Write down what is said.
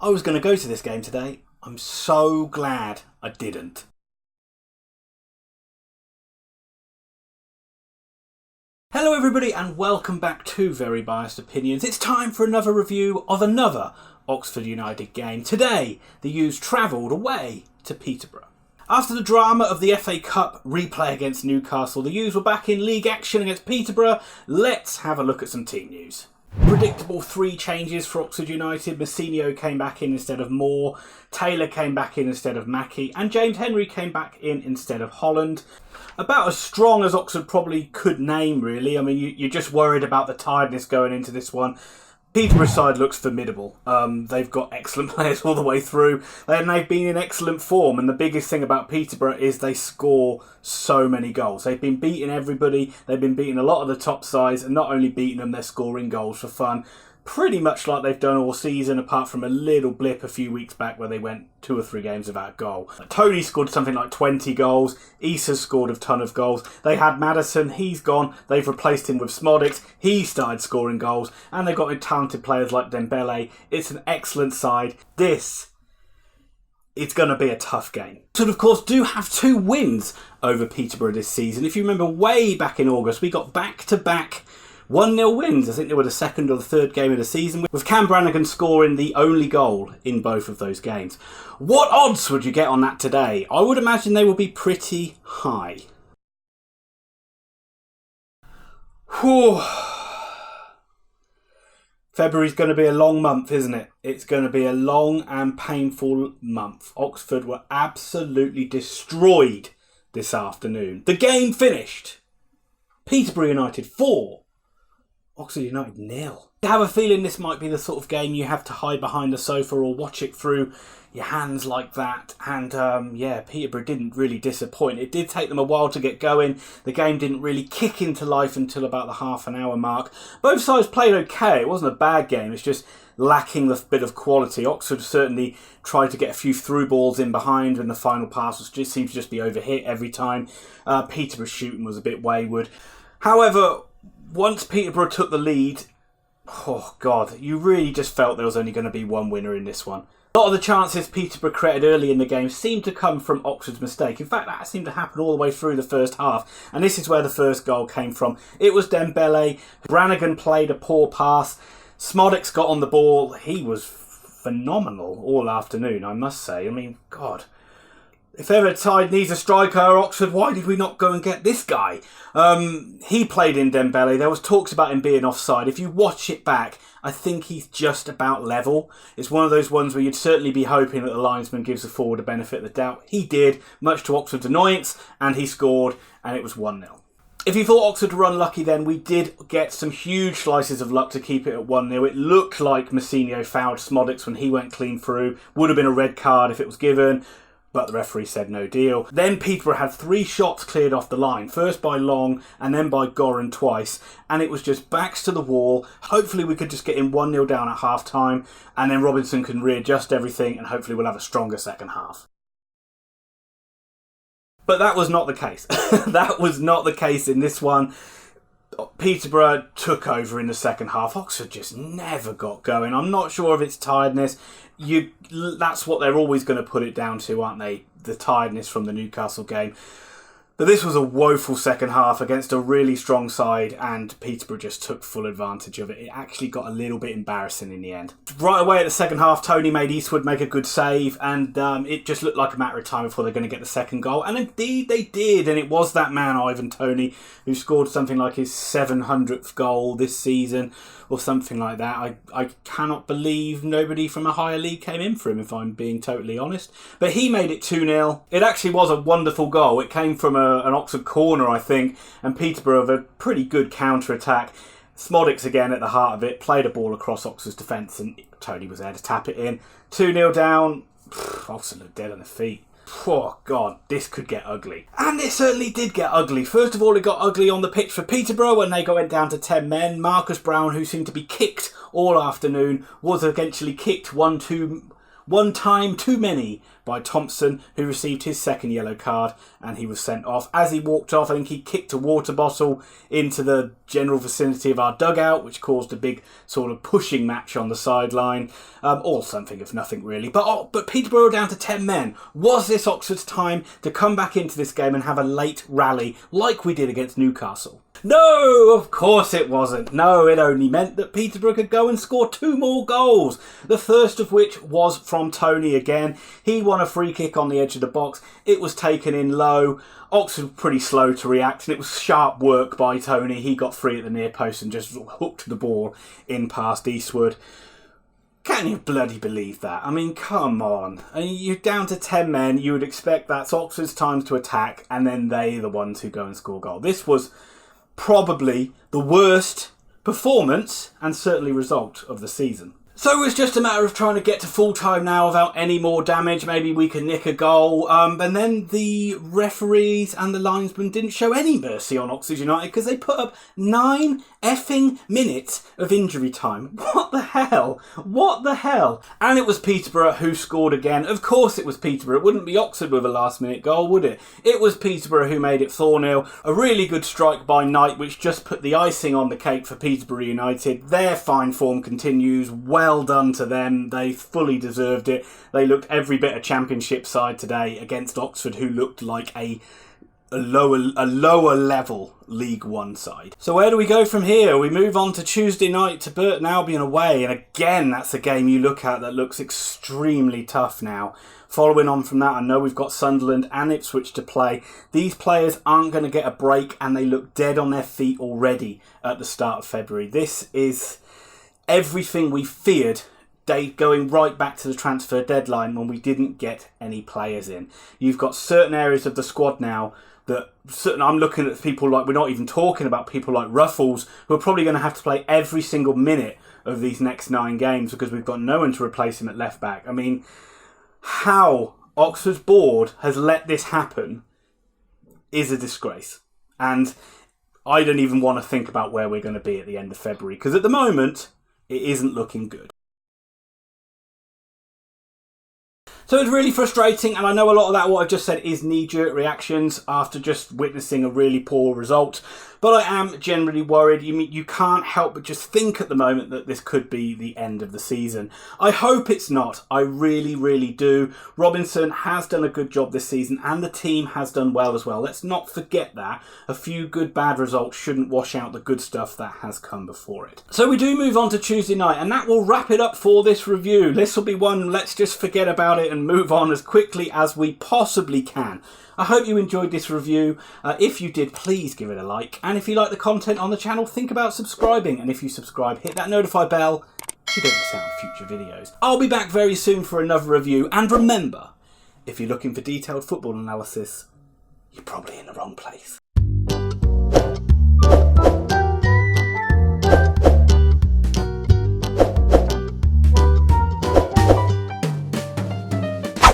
I was going to go to this game today. I'm so glad I didn't. Hello everybody and welcome back to Very Biased Opinions. It's time for another review of another Oxford United game. Today, the U's travelled away to Peterborough. After the drama of the FA Cup replay against Newcastle, the U's were back in league action against Peterborough. Let's have a look at some team news. Predictable 3 changes for Oxford United. Massinio came back in instead of Moore, Taylor came back in instead of Mackie, and James Henry came back in instead of Holland. About as strong as Oxford probably could name, really. I mean, you're just worried about the tiredness going into this one. Peterborough's side looks formidable. They've got excellent players all the way through, and they've been in excellent form. And the biggest thing about Peterborough is they score so many goals. They've been beating everybody. They've been beating a lot of the top sides, and not only beating them, they're scoring goals for fun. Pretty much like they've done all season, apart from a little blip a few weeks back where they went 2 or 3 games without a goal. Tony scored something like 20 goals. Isa's scored a ton of goals. They had Maddison, he's gone. They've replaced him with Smodics. He started scoring goals. And they've got talented players like Dembele. It's an excellent side. It's going to be a tough game. So, of course, do have 2 wins over Peterborough this season. If you remember way back in August, we got back-to-back 1-0 wins. I think they were the second or the third game of the season, with Cam Brannigan scoring the only goal in both of those games. What odds would you get on that today? I would imagine they will be pretty high. Whew. February's going to be a long month, isn't it? It's going to be a long and painful month. Oxford were absolutely destroyed this afternoon. The game finished. Peterborough United 4. Oxford United 0. I have a feeling this might be the sort of game you have to hide behind the sofa or watch it through your hands like that. And yeah, Peterborough didn't really disappoint. It did take them a while to get going. The game didn't really kick into life until about the half-an-hour mark. Both sides played okay. It wasn't a bad game. It's just lacking the bit of quality. Oxford certainly tried to get a few through balls in behind, and the final pass seemed to just be overhit every time. Peterborough's shooting was a bit wayward. However, once Peterborough took the lead, oh God, you really just felt there was only going to be one winner in this one. A lot of the chances Peterborough created early in the game seemed to come from Oxford's mistake. In fact, that seemed to happen all the way through the first half. And this is where the first goal came from. It was Dembele. Brannigan played a poor pass. Smodics got on the ball. He was phenomenal all afternoon, I must say. I mean, God. If ever a side needs a striker, Oxford, why did we not go and get this guy? He played in Dembele. There was talks about him being offside. If you watch it back, I think he's just about level. It's one of those ones where you'd certainly be hoping that the linesman gives the forward a benefit of the doubt. He did, much to Oxford's annoyance, and he scored, and it was 1-0. If you thought Oxford were unlucky then, we did get some huge slices of luck to keep it at 1-0. It looked like Massinio fouled Smodics when he went clean through. Would have been a red card if it was given, but the referee said no deal. Then Peterborough had 3 shots cleared off the line. First by Long and then by Goran twice. And it was just backs to the wall. Hopefully we could just get in 1-0 down at half time. And then Robinson can readjust everything and hopefully we'll have a stronger second half. But that was not the case. That was not the case in this one. Peterborough took over in the second half. Oxford just never got going. I'm not sure of its tiredness. That's what they're always going to put it down to, aren't they? The tiredness from the Newcastle game. But this was a woeful second half against a really strong side, and Peterborough just took full advantage of it. It actually got a little bit embarrassing in the end. Right away at the second half, Tony made Eastwood make a good save, and it just looked like a matter of time before they're going to get the second goal. And indeed they did, and it was that man, Ivan Toney, who scored something like his 700th goal this season, or something like that. I cannot believe nobody from a higher league came in for him, if I'm being totally honest. But he made it 2-0. It actually was a wonderful goal. It came from an Oxford corner, I think, and Peterborough have a pretty good counter-attack. Smodics again at the heart of it, played a ball across Oxford's defence, and Tony was there to tap it in. 2-0 down. Oxford looked dead on their feet. Oh God, this could get ugly. And it certainly did get ugly. First of all, it got ugly on the pitch for Peterborough when they went down to 10 men. Marcus Brown, who seemed to be kicked all afternoon, was eventually kicked one One time too many by Thompson, who received his second yellow card, and he was sent off. As he walked off, I think he kicked a water bottle into the general vicinity of our dugout, which caused a big sort of pushing match on the sideline, or something of nothing really. But Peterborough down to 10 men. Was this Oxford's time to come back into this game and have a late rally like we did against Newcastle? No, of course it wasn't. No, it only meant that Peterborough could go and score 2 more goals. The first of which was from Tony again. He won a free kick on the edge of the box. It was taken in low. Oxford were pretty slow to react, and it was sharp work by Tony. He got free at the near post and just hooked the ball in past Eastwood. Can you bloody believe that? I mean, come on. I mean, you're down to 10 men. You would expect that's Oxford's time to attack, and then they're the ones who go and score a goal. This was probably the worst performance and certainly result of the season. So it's just a matter of trying to get to full time now without any more damage. Maybe we can nick a goal. And then the referees and the linesmen didn't show any mercy on Oxford United because they put up 9 effing minutes of injury time. What the hell? What the hell? And it was Peterborough who scored again. Of course it was Peterborough. It wouldn't be Oxford with a last minute goal, would it? It was Peterborough who made it 4-0. A really good strike by Knight, which just put the icing on the cake for Peterborough United. Their fine form continues. Well done to them. They fully deserved it. They looked every bit a championship side today against Oxford, who looked like a lower level League One side. So where do we go from here? We move on to Tuesday night to Burton Albion away, and again that's a game you look at that looks extremely tough now. Following on from that, I know we've got Sunderland and Ipswich to play. These players aren't going to get a break, and they look dead on their feet already at the start of February. This is everything we feared going right back to the transfer deadline when we didn't get any players in. You've got certain areas of the squad now that I'm looking at people like, we're not even talking about people like Ruffles, who are probably going to have to play every single minute of these next 9 games because we've got no one to replace him at left back. I mean, how Oxford's board has let this happen is a disgrace. And I don't even want to think about where we're going to be at the end of February, because at the moment it isn't looking good. So it's really frustrating, and I know a lot of that, what I've just said, is knee-jerk reactions after just witnessing a really poor result. But I am generally worried. You can't help but just think at the moment that this could be the end of the season. I hope it's not. I really, really do. Robinson has done a good job this season, and the team has done well as well. Let's not forget that. A few good, bad results shouldn't wash out the good stuff that has come before it. So we do move on to Tuesday night, and that will wrap it up for this review. This will be one, let's just forget about it and move on as quickly as we possibly can. I hope you enjoyed this review. If you did, please give it a like. And if you like the content on the channel, think about subscribing. And if you subscribe, hit that notify bell so you don't miss out on future videos. I'll be back very soon for another review. And remember, if you're looking for detailed football analysis, you're probably in the wrong place.